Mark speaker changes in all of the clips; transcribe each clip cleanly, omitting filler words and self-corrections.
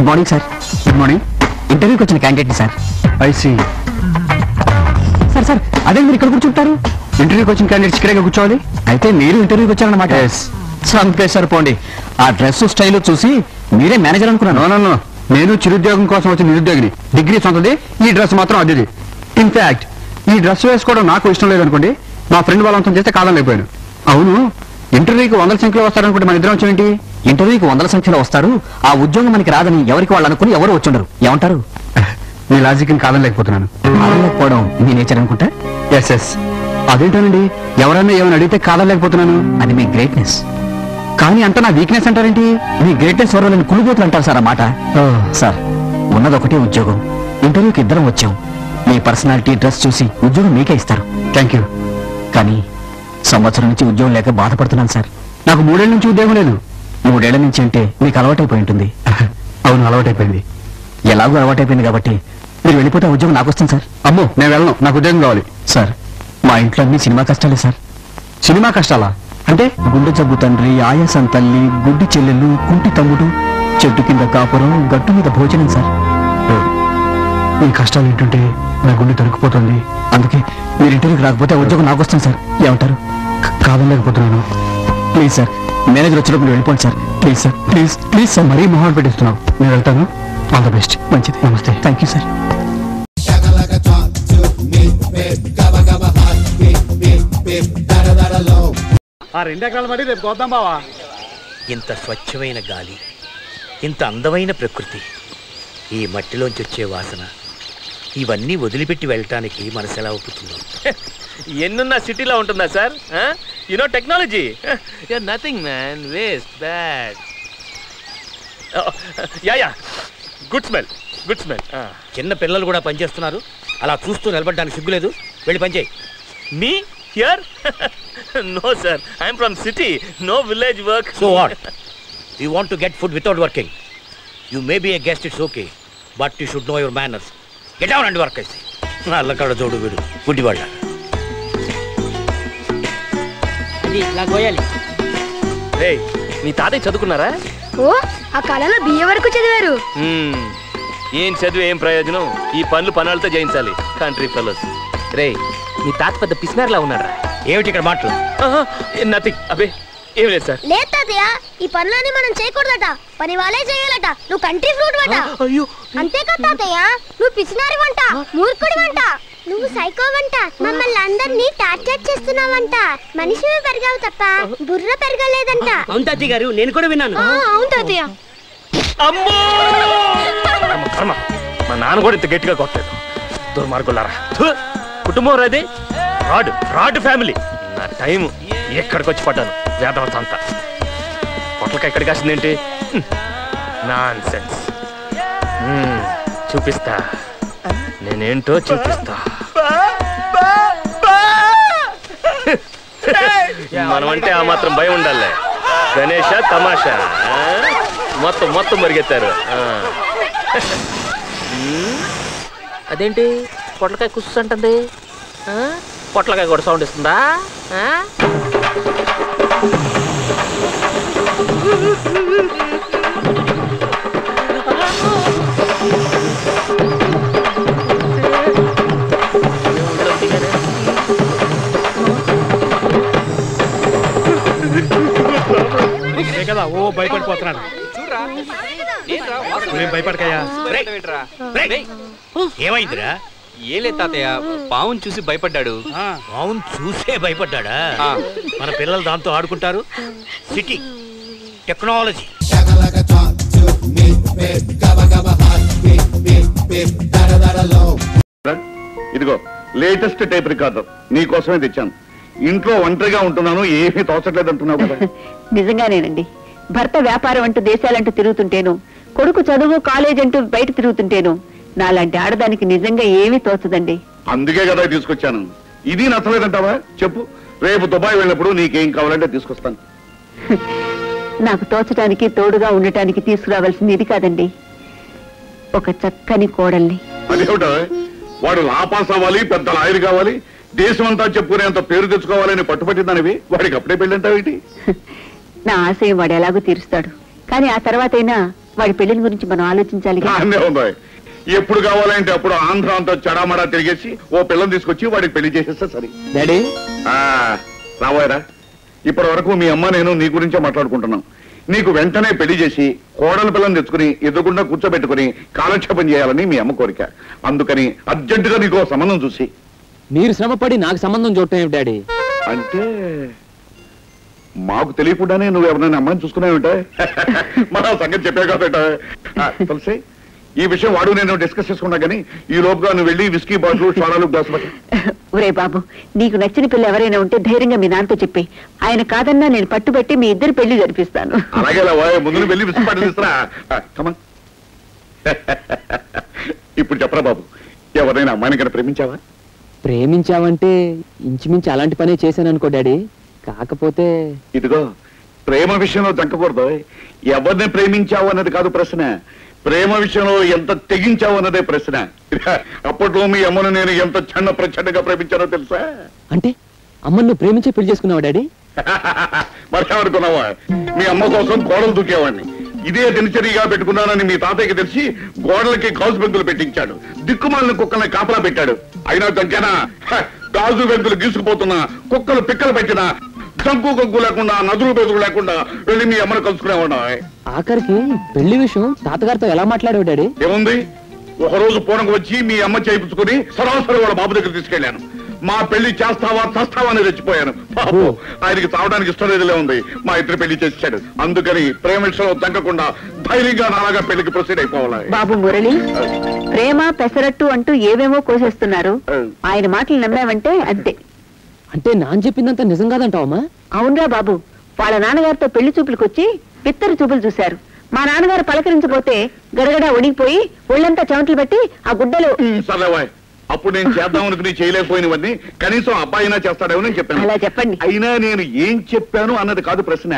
Speaker 1: Good morning sir. Good morning. ఇంటర్వ్యూకి వచ్చిన candidate sir. I see. Sir sir అదే మీరు ఇక్కడ కూర్చుంటారు? ఇంటర్వ్యూకి వచ్చిన క్యాండిడేట్స్ ఇక్కడే కూర్చోవాలి. అయితే మీరు ఇంటర్వ్యూకి వచ్చారన్నమాట. సార్ పోండి, ఆ డ్రెస్ స్టైల్ చూసి మీరే మేనేజర్ అనుకున్నాను. నో, నేను చిరుద్యోగం కోసం వచ్చిన నిరుద్యోగిని. డిగ్రీ సొంతది, ఈ డ్రెస్ మాత్రం అద్దెది. ఇన్ఫాక్ట్ ఈ డ్రెస్ వేసుకోవడం నాకు ఇష్టం లేదనుకోండి, మా ఫ్రెండ్ వాళ్ళంతా చేస్తే కాదలేకపోయాను. అవును, ఇంటర్వ్యూకి 100 సంఖ్యలో వస్తారనుకుంటే మన ఇద్దరం వచ్చేంటి? ఇంటర్వ్యూకి 100 సంఖ్యలో వస్తారు, ఆ ఉద్యోగం మనకి రాదని ఎవరికి వాళ్ళు అనుకుని ఎవరు వచ్చుండరు. ఏమంటారు? మీ లాజిక్ కాదలేకపోతున్నాను. కాదలేకపోవడం మీ నేచర్ అనుకుంటా. ఎస్. అదేంటోనండి, ఎవరన్నా ఏమైనా అడిగితే కాదలేకపోతున్నాను. అది మీ గ్రేట్నెస్. కానీ అంత నా వీక్నెస్ అంటారేంటి? మీ గ్రేట్నెస్ వరలని కులుబోతులు అంటారు సార్ అన్నమాట. సార్ ఉన్నదొకటే ఉద్యోగం, ఇంటర్వ్యూకి ఇద్దరం వచ్చాం. మీ పర్సనాలిటీ, డ్రెస్ చూసి ఉద్యోగం మీకే ఇస్తారు. Thank you. కానీ సంవత్సరం నుంచి ఉద్యోగం లేక బాధపడుతున్నాను సార్. నాకు 3 ఏళ్ల నుంచి ఉద్యోగం లేదు. 3 ఏళ్ల నుంచి అంటే మీకు అలవాటైపోయి ఉంటుంది. అవును, అలవాటైపోయింది. ఎలాగో అలవాటైపోయింది కాబట్టి మీరు వెళ్ళిపోతే ఉద్యోగం నాకు వస్తుంది సార్. అమ్మో, నేను వెళ్ళను, నాకు ఉద్యోగం కావాలి. సార్ మా ఇంట్లో అన్ని సినిమా కష్టాలే సార్. సినిమా కష్టాలా అంటే? గుండె జబ్బు తండ్రి, ఆయాసం తల్లి, గుడ్డి చెల్లెలు, కుంటి తమ్ముడు, చెట్టు కింద కాపురం, గట్టు మీద భోజనం సార్. ఈ కష్టాలు ఏంటంటే నా గుండె తరుక్కుపోతుంది. అందుకే మీరు ఇంటర్వ్యూకి రాకపోతే ఉద్యోగం నాకు వస్తుంది సార్. ఏమంటారు? కాదలేకపోతున్నాను. ప్లీజ్ సార్, మేనేజర్ వచ్చినప్పుడు వెళ్ళిపోండి sir. Please sir, please sir, మరీ మొహాలు పెట్టిస్తున్నావు. నేను వెళ్తాను. All the best. మంచిది, నమస్తే. Thank you sir.
Speaker 2: ఆ 2 ఎకరాల మడి రేపు కోద్దాం బావా.
Speaker 3: ఇంత స్వచ్ఛమైన గాలి, ఇంత అందమైన ప్రకృతి, ఈ మట్టిలోంచి వచ్చే వాసన, ఇవన్నీ వదిలిపెట్టి వెళ్ళటానికి మనసు ఎలా ఒప్పుతుందో.
Speaker 4: ఎన్నున్న సిటీలో ఉంటుందా sir? You know technology. Nothing man, waste, bad. Yeah good smell.
Speaker 3: చిన్న పిల్లలు కూడా పనిచేస్తున్నారు, అలా చూస్తూ నిలబడడానికి సిగ్గులేదు? వెళ్ళి పనిచేయి.
Speaker 4: మీ here? No sir, I'm from city, no village work.
Speaker 3: So what? You want to get food without working. You may be a guest, it's okay, but you should know your manners. Get down and work. అయితే అల్లకాడ జోడు వీడు గుడ్డివాళ్ళ.
Speaker 4: రే, మీ తాతయ్య చదువుకున్నారా?
Speaker 5: ఓ, ఆ కాలంలో BA వరకు చదివారు.
Speaker 4: ఏం చదువు, ఏం ప్రయోజనం? ఈ పనులతో జయించాలి కంట్రీ ఫెలోస్. రే, మీ తాత పెద్ద పిసినారులా ఉన్నారా?
Speaker 3: ఏమిటి ఇక్కడ మాటలు?
Speaker 4: నథింగ్. అబ్బే ఏం లేదు సార్.
Speaker 5: లేదు తాతయ్య, ఈ పనులన్నీ మనం చేయకూడదట, పని వాళ్ళే చేయాలట. నువ్వు కంట్రీ ఫ్రూట్ వంట.
Speaker 4: అయ్యో,
Speaker 5: అంతేకాదు తాతయ్య, నువ్వు పిసినారి వంట, మూర్ఖుడి వంట, నువ్వు సైకో వంట, మమ్మల్ని అందరినీ టార్చర్ చేస్తున్నావంట. మనిషి పెరగావు తప్ప బుర్ర పెరగలేదంట.
Speaker 3: అవును తాతయ్య గారు, నేను కూడా విన్నాను.
Speaker 5: అవును తాతయ్య.
Speaker 4: అమ్మో, మా నాన్న కూడా ఇంత గట్టిగా కొట్టలేదు. దుర్మార్గులారా, కుటుంబం రాది, రాడ్ ఫ్యామిలీ. నా టైం ఎక్కడికి వచ్చి పడ్డాను. వేదవత అంతా పొట్లకి ఎక్కడికి కాసిందేంటి? Non sense. చూపిస్తా, నేనేంటో చూపిస్తా. మనం అంటే ఆ మాత్రం భయం ఉండాలి. గణేష తమాషా మొత్తం మరిగెత్తారు. అదేంటి పొట్లకాయ కుస్సు అంటుంది? పొట్లకాయ కూడా సౌండ్ ఇస్తుందా?
Speaker 2: కదా ఓ భయపడిపోతున్నాడు. భయపడకయ్యా.
Speaker 3: ఏమైందిరా?
Speaker 6: ఏలే తాతయ్య, పావును చూసి భయపడ్డాడు.
Speaker 3: పావును చూసే భయపడ్డా? మన పిల్లలు దాంతో ఆడుకుంటారు. City technology.
Speaker 7: ఇదిగో లేటెస్ట్ టేప్ రికార్డర్ నీకోసమే తెచ్చాను. ఇంట్లో ఒంటరిగా ఉంటున్నాను, ఏమీ తోచట్లేదు అంటున్నావు కదా?
Speaker 8: నిజంగానేనండి. భర్త వ్యాపారం అంటూ దేశాలంటూ తిరుగుతుంటేను, కొడుకు చదువు కాలేజ్ అంటూ బయట తిరుగుతుంటేను, నాలాంటి ఆడదానికి నిజంగా ఏమీ తోచదండి.
Speaker 7: అందుకే కదా తీసుకొచ్చాను. ఇది నచ్చలేదంటావా? చెప్పు, రేపు దుబాయ్ వెళ్ళినప్పుడు నీకేం కావాలంటే తీసుకొస్తాను.
Speaker 8: నాకు తోచడానికి, తోడుగా ఉండటానికి తీసుకురావాల్సింది ఇది కాదండి, ఒక చక్కని కోడల్ని.
Speaker 7: అదేమిటా, వాడు లాపాస్ అవ్వాలి, పెద్ద లాయర్ కావాలి, దేశం అంతా చెప్పుకునేంత పేరు తెచ్చుకోవాలని పట్టుపట్టిందనివి వాడికి అప్పుడే పెళ్ళంటావేంటి?
Speaker 8: నా ఆశయం వాడు ఎలాగో తీరుస్తాడు, కానీ ఆ తర్వాతైనా వాడి పెళ్లిని గురించి మనం ఆలోచించాలి.
Speaker 7: ఎప్పుడు కావాలంటే అప్పుడు ఆంధ్ర అంతా చెడామడా తిరిగేసి ఓ పిల్లని తీసుకొచ్చి వాడికి పెళ్లి చేసేస్తా సరే.
Speaker 1: డాడీ
Speaker 7: రాబోయరా, ఇప్పటి వరకు మీ అమ్మ నేను నీ గురించే మాట్లాడుకుంటున్నాం. నీకు వెంటనే పెళ్లి చేసి కోడల పిల్లని తెచ్చుకుని ఎదురుకుండా కూర్చోబెట్టుకుని కాలక్షేపం చేయాలని మీ అమ్మ కోరిక. అందుకని అర్జెంటుగా నీకు సంబంధం చూసి.
Speaker 1: మీరు శ్రమపడి నాకు సంబంధం చూడటం ఏమిటి డాడీ?
Speaker 7: అంటే మాకు తెలియకుండానే నువ్వు ఎవరైనా అమ్మాయిని చూసుకున్నావుంటే మన సంగతి చెప్పే కాబట్టి తులసి, ఈ విషయం వాడు నేను డిస్కస్ చేసుకున్నా కానీ ఈ లోపుగా నువ్వు వెళ్ళి విస్కీ బాటిల్ సోడాలు గ్లాసు పట్టి.
Speaker 8: ఒరే బాబు, నీకు నచ్చిన పిల్ల ఎవరైనా ఉంటే ధైర్యంగా మీ నాన్నతో చెప్పి, ఆయన కాదన్నా నేను పట్టుబట్టి మీ ఇద్దరు పెళ్లి జరిపిస్తాను.
Speaker 7: అలాగే ముందు వెళ్ళి విస్కీ బాటిల్ తీసుకురా. కమన్. ఇప్పుడు చెప్పరా బాబు, ఎవరైనా అమ్మాయిని కన్నా ప్రేమించావా?
Speaker 1: ప్రేమించావంటే ఇంచుమించు అలాంటి పనే చేశాను అనుకో డాడీ. కాకపోతే
Speaker 7: ఇదిగో, ప్రేమ విషయంలో దక్కకూడదు. ఎవరిని ప్రేమించావు అన్నది కాదు ప్రశ్న, ప్రేమ విషయంలో ఎంత తెగించావు అన్నదే ప్రశ్న. అప్పట్లో మీ అమ్మను నేను ఎంత చిన్న ప్రచండగా ప్రేమించానో తెలుసా?
Speaker 1: అంటే అమ్మను ప్రేమించి పెళ్లి చేసుకున్నావా డాడీ?
Speaker 7: మర్యాదనుకున్నావా? మీ అమ్మ కోసం గోడలు దూకేవాడిని. ఇదే దినచర్యగా పెట్టుకున్నానని మీ తాతయ్యకి తెలిసి గోడలకి గాజు బెంకులు పెట్టించాడు. దిక్కుమాలిన కుక్కల్ని కాపలా పెట్టాడు. అయినా దంకేనా, గాజు బెంకులు గీసుకుపోతున్నా, కుక్కలు పిక్కలు పెట్టినా, జంకు గంకు లేకుండా, నదులు బెదులు లేకుండా వెళ్ళి మీ అమ్మను కలుసుకునేవాడు.
Speaker 1: ఆఖరికి పెళ్లి విషయం తాతగారితో ఎలా మాట్లాడావు డాడీ?
Speaker 7: ఏముంది, ఒకరోజు పూనకు వచ్చి మీ అమ్మ చేయించుకుని సరాసరి వాళ్ళ బాబు దగ్గర తీసుకెళ్లాను. మా పెళ్లి చేస్తావా చస్తావా అని రెచ్చిపోయాను. బాబు ఆయనకి తావడానికి ఇష్టం లేదులే ఉంది. మా ఇద్దరు పెళ్లి చేశాడు. అందుకని ప్రేమ విషయంలో తగ్గకుండా ధైర్యంగా నాలాగా పెళ్లికి ప్రొసీడ్ అయిపోవాలి.
Speaker 8: బాబు మురళి, ప్రేమ పెసరట్టు అంటూ ఏవేమో కోసేస్తున్నారు. ఆయన మాటలు నమ్మావంటే అంతే.
Speaker 1: అంటే నాన్న చెప్పిందంతా నిజం కాదంటావమ్మా?
Speaker 8: అవునరా బాబు, వాళ్ళ నాన్నగారితో పెళ్లి చూపులకు వచ్చి పిత్తరు చూపులు చూశారు. మా నాన్నగారు పలకరించబోతే గడగడ ఒడిగిపోయి ఒళ్ళంతా చెమటలు పెట్టి ఆ గుడ్డలు.
Speaker 7: సరేవాయ్, అప్పుడు నేను చేద్దామనుకుని చేయలేకపోయినవన్నీ కనీసం అబ్బాయినా చేస్తాడేమో నేను చెప్పాను.
Speaker 8: అలా చెప్పండి.
Speaker 7: అయినా నేను ఏం చెప్పాను అన్నది కాదు ప్రశ్న,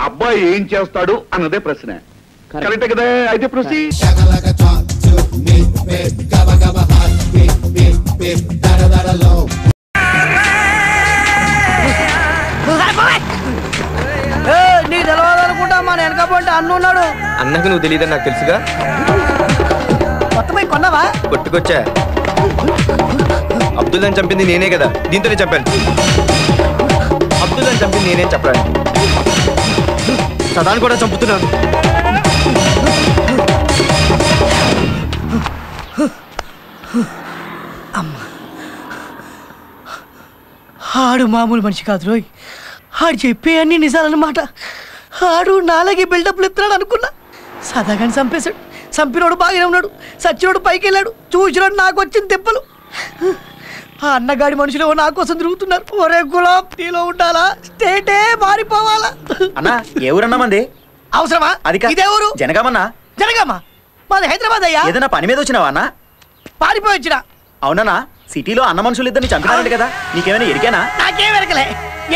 Speaker 7: అబ్బాయి ఏం చేస్తాడు అన్నదే ప్రశ్న. కరెక్టే కదా? అయితే ప్రశ్న
Speaker 9: నీకు తెలవాలనుకుంటా మా వెనకపోంటే అన్ను ఉన్నాడు.
Speaker 6: అన్నకు నువ్వు తెలియదని నాకు తెలుసుగా.
Speaker 9: మొత్తమై కొన్నావా?
Speaker 6: కొట్టుకొచ్చా. అబ్దుల్లాని చంపింది నేనే కదా, దీంతోనే చెప్పాను. అబ్దుల్లాని చంపింది నేనేం చెప్పాను, సదాన్ని కూడా చంపుతున్నాను.
Speaker 9: అమ్మా, ఆడు మామూలు మనిషి కాదు రోయ్. ఆడు చెప్పే అన్ని నిజాలన్నమాట. ఆడు నాలాగే బిల్డప్లు ఇస్తున్నాడు అనుకున్నా. సదాగాని చంపేశాడు. చంపినోడు బాగానే ఉన్నాడు, సచ్చినోడు పైకి వెళ్ళాడు, చూసినోడు నాకు వచ్చిన దెబ్బలు. ఆ అన్నగాడి మనుషులు నా కోసం తిరుగుతున్నారు. ఒరే గులాబ్, నీలో ఉండాలా, స్టేటే మారిపోవాలా?
Speaker 10: అన్నా ఏ ఊరన్నా మంది?
Speaker 9: అవసరమా?
Speaker 10: అది
Speaker 9: ఇదే ఊరు.
Speaker 10: జనగామన్నా.
Speaker 9: జనగామా? మాది హైదరాబాద్ అయ్యా.
Speaker 10: ఏదైనా పని మీద వచ్చినావా అన్నా?
Speaker 9: పారిపోయి వచ్చినా.
Speaker 10: అవునన్నా, సిటీలో అన్న మనుషులు ఇద్దరిని చంపినారంట కదా, నీకేమైనా ఎరికేనా?
Speaker 9: నాకేం ఎరకలే.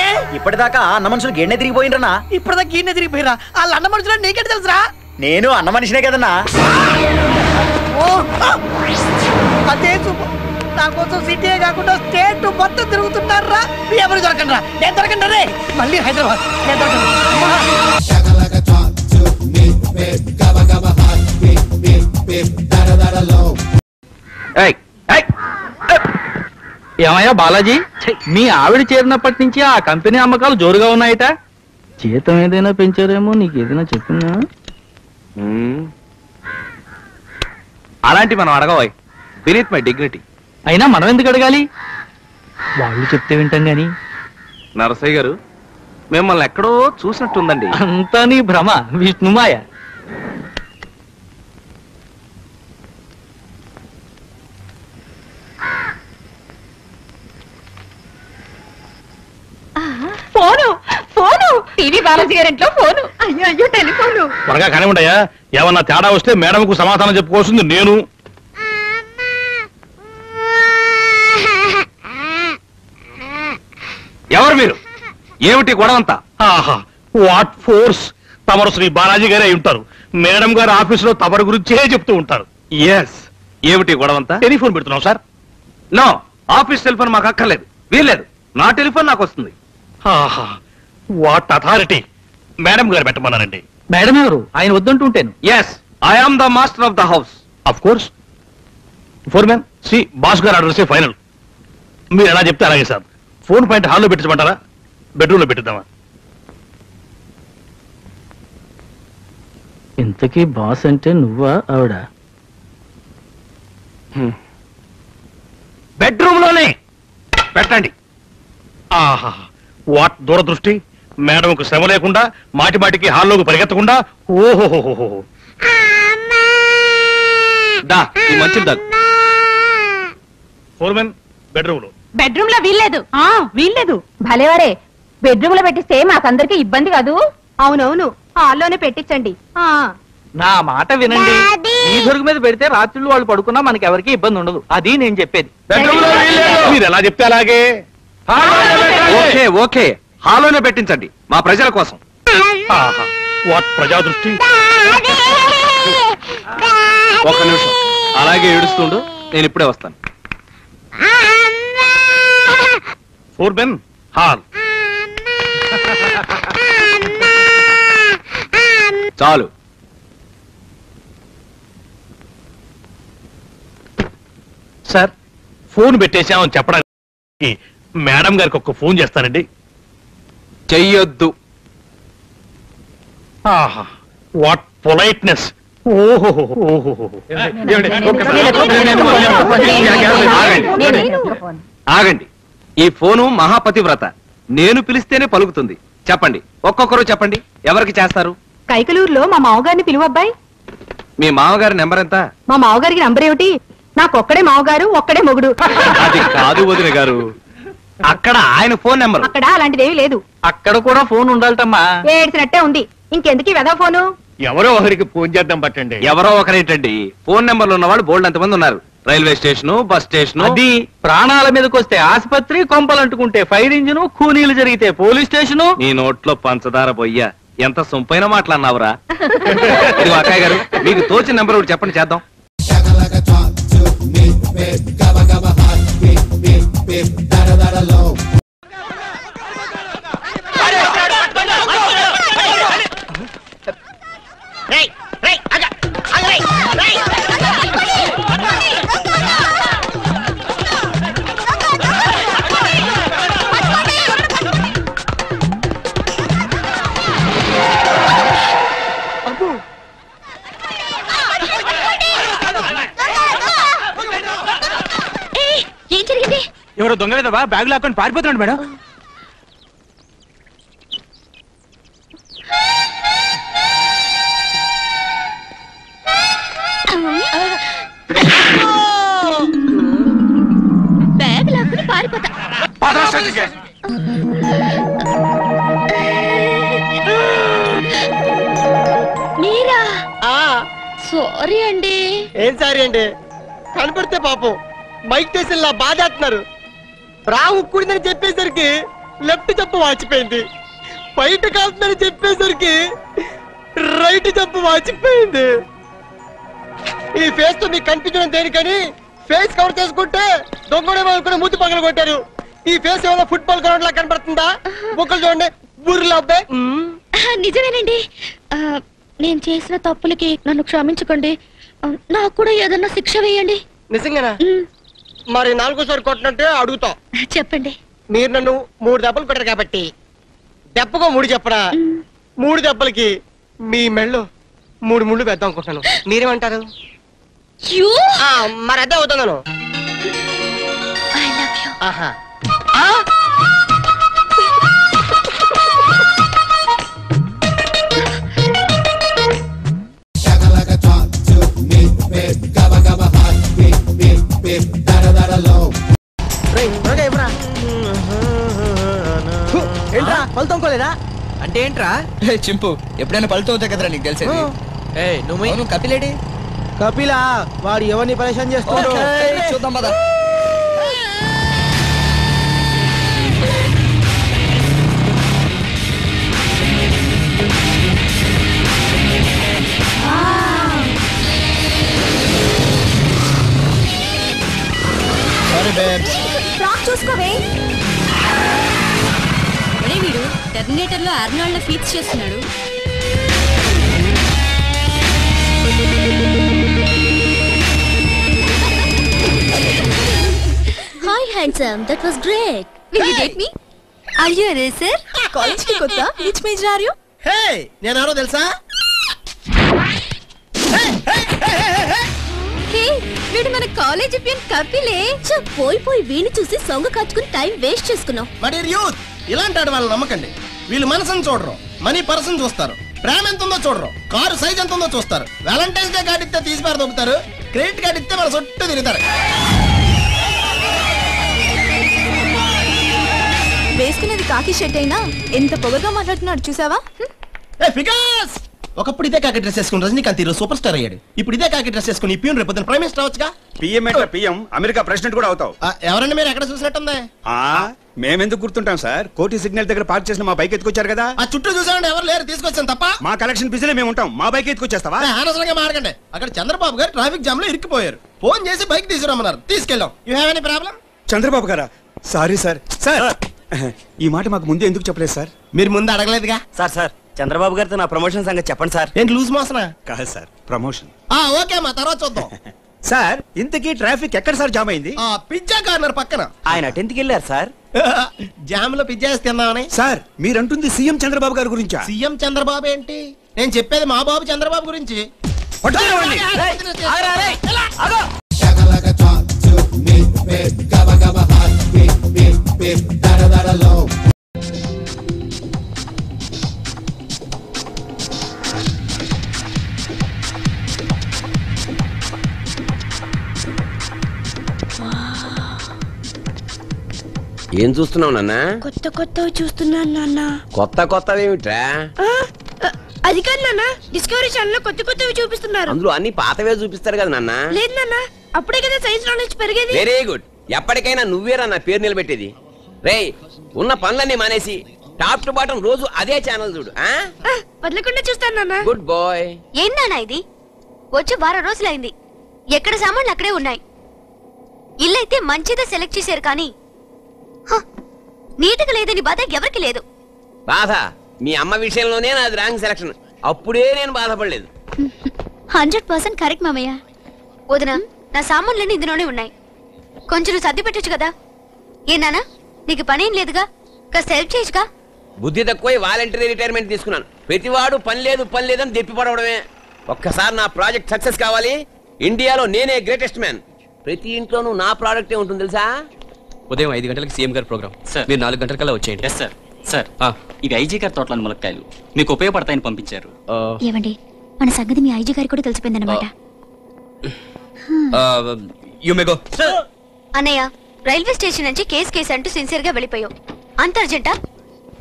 Speaker 9: ఏ
Speaker 10: ఇప్పటిదాకా అన్న మనుషులు గేడనే తిరిగిపోయిండ్రన్నా?
Speaker 9: ఇప్పటిదాకా గీడనే తిరిగిపోయిరా? వాళ్ళ అన్న మనుషులు నీకెట్ తెలుసురా?
Speaker 10: నేను అన్న మనిషినే కదన్నా.
Speaker 9: అదే చూపు, నా కోసం సిటీయే కాకుండా స్టేట్ మొత్తం తిరుగుతున్నారా? ఎవరు దొరకండి రా, నేను దొరకండి రే. మళ్ళీ హైదరాబాద్ నేను
Speaker 11: ఏమయ్యా బాలాజీ, మీ ఆవిడ చేరినప్పటి నుంచి ఆ కంపెనీ అమ్మకాలు జోరుగా ఉన్నాయట. జీతం ఏదైనా పెంచారేమో, నీకు ఏదైనా చెప్పిందా? అలాంటి మనం అడగవాయ్, బీనీత్ మై డిగ్నిటీ. అయినా మనం ఎందుకు అడగాలి, వాళ్ళు చెప్తే వింటాం గాని. నరసయ్య గారు, మిమ్మల్ని ఎక్కడో చూసినట్టుందండి. అంతా నీ భ్రమ, విష్ణుమాయ.
Speaker 8: ఫోను ఫోను టీవీ బాలాజీ గారింట్లో ఫోను. అయ్యో అయ్యో టెలిఫోను.
Speaker 11: త్వరగా కానివ్వండియా, ఏమన్నా తేడా వస్తే మేడంకు సమాధానం చెప్పుకోవాల్సింది నేను. ఎవరు మీరు? ఏమిటి గొడవంతా? What force! తమరు శ్రీ బాలాజీ గారే ఉంటారు. మేడం గారు ఆఫీసులో తమరి గురించే చెప్తూ ఉంటారు. ఎస్, ఏమిటి గొడవంతా? టెలిఫోన్ పెడుతున్నాం సార్. నో, ఆఫీస్ టెలిఫోన్ మాకు అక్కర్లేదు, వీల్లేదు. నా టెలిఫోన్ నాకు వస్తుంది. What authority! మేడం గారు పెట్టమన్నానండి. మేడం ఎవరు? ఆయన వద్దంటుంటేను. Yes, I am the master of the house. Of course foreman C boss గారు ఆర్డర్ ఫైనల్. మీరు ఎలా చెప్తే అలాగే సార్. ఫోన్ పాయింట్ హాల్లో పెట్టించమంటారా, బెడ్రూమ్లో పెట్టిద్దామా?
Speaker 12: ఇంతకీ బాస్ అంటే నువ్వా ఆవిడ?
Speaker 11: బెడ్రూమ్ లోనే పెట్టండి. ఆహా, వాట్ దూరదృష్టి! మేడంకు శ్రమ లేకుండా మాటి మాటికి హాల్లోకి పరిగెత్తకుండా. ఓహోహోహో, దా ఈ మంచిది దా. ఫోర్మెన్ బెడ్రూమ్ లో.
Speaker 8: బెడ్రూమ్ లో వీల్లేదు. భలేవారే, బెడ్రూమ్ లో పెట్టిస్తే మాకందరికి ఇబ్బంది కాదు. అవునవును, హాల్లోనే పెట్టించండి.
Speaker 12: నా మాట వినండి. ఈ దొరుకు మీద పెడితే రాత్రులు వాళ్ళు పడుకున్నా మనకి ఎవరికి ఇబ్బంది ఉండదు. అది నేను చెప్పేది.
Speaker 11: మీరు ఎలా చెప్తే అలాగే.
Speaker 6: ఓకే ఓకే, హాలోనే పెట్టించండి మా ప్రజల కోసం.
Speaker 11: ఆహా, వాట్ ప్రజాదృష్టి!
Speaker 6: ఒక్క నిమిషం అలాగే ఏడుస్తుండు, నేను ఇప్పుడే వస్తాను.
Speaker 11: Foremen hall.
Speaker 6: చాలు.
Speaker 11: సార్, ఫోన్ పెట్టేశామని చెప్పడానికి మేడం గారికి ఒక్క ఫోన్ చేస్తానండి.
Speaker 6: చెయ్యొద్దు.
Speaker 11: ఆహా, వాట్ పొలైట్నెస్!
Speaker 6: ఆగండి. ఈ ఫోను మహాపతివ్రత, నేను పిలిస్తేనే పలుకుతుంది. చెప్పండి, ఒక్కొక్కరు చెప్పండి, ఎవరికి చేస్తారు?
Speaker 8: కైకలూరులో మా మామగారిని పిలువబ్బాయి.
Speaker 6: మీ మామగారి నెంబర్ ఎంత?
Speaker 8: మా మామగారికి నంబర్ ఏమిటి? నాకొక్కడే మామగారు, ఒక్కడే మొగుడు.
Speaker 6: అది కాదు వదిన గారు, అక్కడ ఆయన ఫోన్ నెంబర్.
Speaker 8: అక్కడ అలాంటిదేమీ లేదు.
Speaker 12: అక్కడ కూడా ఫోన్ ఉండాలటమ్మా.
Speaker 8: ఏడ్చినట్టే ఉంది. ఇంకెందుకు వెదా ఫోను?
Speaker 11: ఎవరో ఒకరికి ఫోన్ చేద్దాం పట్టండి.
Speaker 6: ఎవరో ఒకరేంటండి, ఫోన్ నెంబర్లు ఉన్నవాళ్ళు బోల్డ్ అంతమంది ఉన్నారు. Railway station, bus station.
Speaker 12: అది ప్రాణాల మీదకి వస్తే ఆసుపత్రి, కొంపలంటుకుంటే ఫైర్ ఇంజిన్, కూనీలు జరిగితే పోలీస్ స్టేషను.
Speaker 6: నీ నోట్లో పంచదార పొయ్యా, ఎంత సొంపైన మాట్లాడినావురా. ఇదిగో అక్కయ్య గారు, మీకు తోచిన నెంబర్ ఒకటి చెప్పండి, చేద్దాం.
Speaker 5: ఏం జరిగింది?
Speaker 12: ఎవరో దొంగ మీద బ్యాగ్ లాక్కొని పారిపోతున్నాడు మేడం.
Speaker 5: బ్యాగ్ లాక్కుని పారిపోతా. మీరా? సారీ అండి.
Speaker 13: ఏం సారీ అండి? కనపడితే పాపం మైక్ స్టేషన్ లా బాధేస్తున్నారు. రా ఉక్కుడిందని చెప్పేసరికి లెఫ్ట్ చెప్పు వాచిపోయింది, బయట కాస్తుందని చెప్పేసరికి రైట్ చెప్పు వాచిపోయింది. ఈ ఫేస్ తో మీకు కనిపించడం దేనికని ఫేస్ కవర్ చేసుకుంటే దొంగ మూతి పగలు కొట్టారు. ఈ ఫేస్ ఏమైనా ఫుట్బాల్ గ్రౌండ్ లా కనబడుతుందా? బుక్కలు చూడండి, బుర్రలు అబ్బాయి.
Speaker 5: నిజమేనండి. నేను చేసిన తప్పులకి నన్ను క్షమించుకోండి. నాకు కూడా ఏదన్నా శిక్ష వేయండి.
Speaker 13: నిజంగానా? మరి 4సారి కొట్టినట్టే అడుగుతా.
Speaker 5: చెప్పండి.
Speaker 13: మీరు నన్ను 3 దెబ్బలు కొట్టారు కాబట్టి దెబ్బకో 3 చెప్పరా? 3 దెబ్బలకి మీ మెళ్ళో 3 ముళ్ళు వేద్దాం అనుకుంటున్నాను. మీరేమంటారు? మరి అదే అవుతున్నాను. ఆహా, ఏంట్రా పలుతోకోలేదా?
Speaker 10: అంటే ఏంట్రా చింపు, ఎప్పుడైనా పలుతూ అవుతాయి కదరా నీకు తెలిసేది. నువ్వు కపిలేడి?
Speaker 13: కపిలా వాడు ఎవరిని పరేషాన్ చేస్తాడు?
Speaker 10: చూద్దాం పద.
Speaker 5: చూసుకోవే. వీడు టెర్మినేటర్ లో ఆర్నాల్డ్ ఫీచ్ చేస్తున్నాడు.
Speaker 14: awesome. That was great. Will you date me? Are you a racer? College ki kotta? Which major are you?
Speaker 13: Hey, నేను ఎవరో తెలుసా?
Speaker 14: Hey, వీడు మన కాలేజ్ పియన్ కపిలే. పోయి వీణ్ణి చూసి సొంగ కాచుకుని టైం వేస్ట్ చేసుకున్నావు.
Speaker 13: మై డియర్ యూత్, ఇలాంటి వాళ్ళని నమ్మకండి. వీళ్ళు మనసుని చూడరు, మనీ పర్సన్ చూస్తారు. ప్రేమ ఎంత ఉందో చూడరు, కారు సైజ్ ఎంత ఉందో చూస్తారు. వ్యాలంటైన్స్ డే కార్డు ఇస్తే తీసి పారు దొక్కుతారు, క్రెడిట్ కార్డు ఇస్తే మన చుట్టూ తిరుగుతారు.
Speaker 14: వేసుకునేది కాకి షర్ట్ అయినా ఎంత పొగగా మాట్లాడుతున్నాడు చూసావా?
Speaker 13: ఒకప్పుడు ఇదే కాకి డ్రెస్ వేసుకుని రజనీకాంత్ హీరో సూపర్ స్టార్ అయ్యాడు. ఇప్పుడు ఇదే కాకి డ్రెస్ వేసుకుని పిఎం రేపు ప్రైమ్ మినిస్టర్ అవచ్చుగా.
Speaker 15: పిఎం అమెరికా ప్రెసిడెంట్ కూడా అవుతావు.
Speaker 13: ఎవరండి మీరు ఎక్కడ చూసినట్టుంది?
Speaker 15: మేమెందుకు గుర్తుంటాం సార్? కోటి సిగ్నల్ దగ్గర పార్క్ చేసిన మా బైక్ ఎత్తుకొచ్చారు కదా.
Speaker 13: ఆ చుట్టూ చూసామండి, ఎవరు లేరు, తీసుకొచ్చాను తప్ప.
Speaker 15: మా కలెక్షన్ బిజీలో మేము ఉంటాం, మా బైక్ ఎత్తుకొచ్చేస్తావా?
Speaker 13: అనవసరంగా మారకండి. అక్కడ చంద్రబాబు గారు ట్రాఫిక్ జామ్ లో ఇరుక్కుపోయారు. ఫోన్ చేసి బైక్ తీసుకురమ్మన్నారు, తీసుకెళ్ళాం. You have any problem?
Speaker 15: Chandrababu గారా? Sorry sir. సార్ ఈ మాట మాకు ముందు ఎందుకు చెప్పలేదు సార్?
Speaker 13: మీరు ముందు అడగలేదుగా.
Speaker 16: సార్ చంద్రబాబు గారితో నా ప్రమోషన్ సంగతి చెప్పండి సార్.
Speaker 13: ఏంటి లూజ్ మోసనా?
Speaker 15: కాదు సార్, ప్రమోషన్.
Speaker 13: ఓకే మా తర్వాత చూద్దాం.
Speaker 15: సార్ ఇంతకీ ట్రాఫిక్ ఎక్కడ సార్ జామ్ అయింది?
Speaker 13: పిజ్జా కార్నర్ పక్కన.
Speaker 16: ఆయన అటెంత్కి వెళ్ళారు సార్.
Speaker 13: జామ్ లో పిజ్జా తిందామని.
Speaker 15: సార్ మీరంటుంది సీఎం చంద్రబాబు గారి గురించా?
Speaker 13: సీఎం చంద్రబాబు ఏంటి? నేను చెప్పేది మా బాబు చంద్రబాబు గురించి.
Speaker 17: ఏం చూస్తున్నావు నాన్న?
Speaker 5: కొత్త చూస్తున్నాను నాన్న.
Speaker 17: కొత్తవేమిట్రా?
Speaker 5: అది కాదు నాన్న, డిస్కవరీ ఛానల్ లో కొత్తవి చూపిస్తున్నారు.
Speaker 17: అందులో అన్ని పాతవే చూపిస్తారు కదా నాన్న.
Speaker 5: లేదు నాన్న, అప్పుడే కదా సైన్స్ నాలెడ్జ్ పెరిగేది.
Speaker 17: Very good. ఎప్పటికైనా నువ్వేరా నా పేరు నిలబెట్టేది. రేయ్ ఉన్న పనులన్నీ మానేసి టాప్ టు బాటం రోజు అదే ఛానల్ చూడు.
Speaker 5: వదలకుండా చూస్తాను నాన్న.
Speaker 17: Good boy.
Speaker 14: ఏం నాన్న ఇది? వచ్చి వారం రోజులైంది, ఎక్కడ సామాన్లు అక్కడే ఉన్నాయి. ఇల్లైతే మంచిదే సెలెక్ట్ చేశారు కానీ నీట్గా లేదని బాధ ఎవరికి లేదు.
Speaker 17: బాధ మీ అమ్మ విషయంలోనే నాది రాంగ్ సెలక్షన్. అప్పుడే నేను బాధపడలేదు.
Speaker 14: 100% కరెక్ట్ మామయ్య. వదినా, నా సామాన్లన్నీ ఇందులోనే ఉన్నాయి, కొంచెం నువ్వు సర్ది పెట్టొచ్చు కదా. ఏ నాన్న, నీకు పనేం లేదుగా, కాస్త హెల్ప్ చేయొచ్చుగా.
Speaker 17: బుద్ధి తక్కువ వాలంటరీ రిటైర్మెంట్ తీసుకున్నాను. ప్రతివాడు పని లేదని దెప్పి పడవడమే. ఒక్కసారి నా ప్రాజెక్ట్ సక్సెస్ కావాలి, ఇండియాలో నేనే గ్రేటెస్ట్ మ్యాన్. ప్రతి ఇంట్లోనూ నా ప్రాడక్టే ఉంటుంది తెలుసా.
Speaker 18: ఉదయం 5 గంటలకు సీఎం గారి ప్రోగ్రామ్ సార్. మీరు 4 గంటలకల్లా వచ్చేయండి. సార్ ఇవి ఐజీ గారి తోటలోని ములక్కాయలు, మీకు ఉపయోగపడతాయని పంపించారు.
Speaker 14: ఏమండి, మన సంగతి మీ ఐజీ గారికి కూడా తెలిసిపోయిందన్నమాట.
Speaker 18: You may go.
Speaker 14: అన్నయ్య, రైల్వే స్టేషన్ నుంచి కేస్ అంటూ సిన్సియర్ గా వెళ్ళిపోయావు. అంత అర్జెంటా?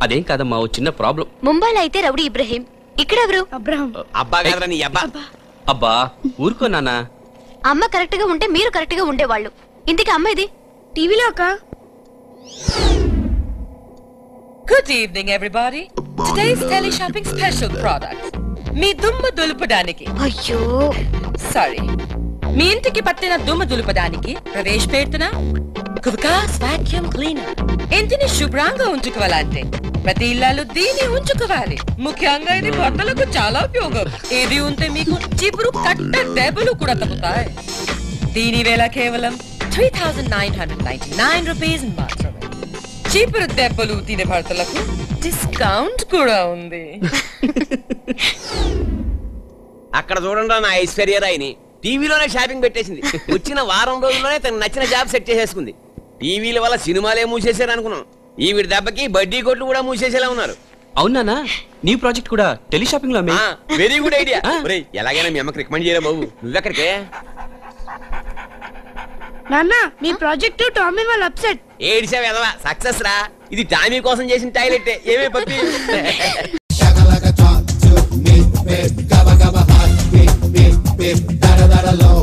Speaker 18: అదేం కాదమ్మా, ఓ చిన్న ప్రాబ్లం.
Speaker 14: ముంబైలో అయితే రౌడీ ఇబ్రహీం, ఇక్కడ ఎవరు?
Speaker 17: అబ్బా కాదురా నీ అబ్బా.
Speaker 18: అబ్బా ఊరుకో నాన్న.
Speaker 14: అమ్మ కరెక్ట్ గా ఉంటే మీరు కరెక్ట్ గా ఉండేవాళ్ళు. ఇంతకీ అమ్మ ఇది టీవీలో ఒక.
Speaker 19: Good evening, everybody. Today's tele shopping special product. మీ దుమ్ము దులుపడానికి.
Speaker 14: అయ్యో
Speaker 19: సారీ, మీ ఇంటికి పట్టిన దుమ్ము దులుపడానికి ప్రవేశపెడుతున్న కువికాస్ వాక్యూమ్ క్లీనర్. ఇంటిని శుభ్రంగా ఉంచుకోవాలంటే ప్రతి ఇల్లాలు దీన్ని ఉంచుకోవాలి. ముఖ్యంగా ఇది బట్టలకు చాలా ఉపయోగం. ఇది ఉంటే మీకు చీపురు కట్ట దెబ్బలు కూడా తగ్గుతాయి. దీని వేళ కేవలం 3,999 రూపీస్ మాత్రమే. చీపురు దెబ్బలు తినే భర్తలకు డిస్కౌంట్ కూడా ఉంది.
Speaker 17: అక్కడ చూడండి నా ఐశ్వర్యరాయిని టీవీలోనే షాపింగ్ పెట్టేసింది. వచ్చిన వారం రోజుల్లోనే తనకు నచ్చిన జాబ్ సెట్ చేసేసుకుంది. టీవీల వల్ల సినిమాలే మూసేశారు అనుకున్నాం, ఈవిడ దెబ్బకి బడ్డీ కొట్లు కూడా మూసేసేలా ఉన్నారు.
Speaker 18: అవునా, నీ ప్రాజెక్ట్ కూడా టెలి షాపింగ్ లో.
Speaker 17: Very good idea. ఎలాగైనా మీ అమ్మకి రికమెండ్ చేయరా బాబు. నువ్వెక్కడికే?
Speaker 5: నాన్న, మీ ప్రాజెక్టు టామీ వాళ్ళ అప్సెట్.
Speaker 17: ఏడిసావు ఎదవా, సక్సెస్ రా. ఇది టామీ కోసం చేసిన టాయిలెట్. ఏమే పప్పి.
Speaker 20: Gabba gabba hot, beep beep beep, da da da da low.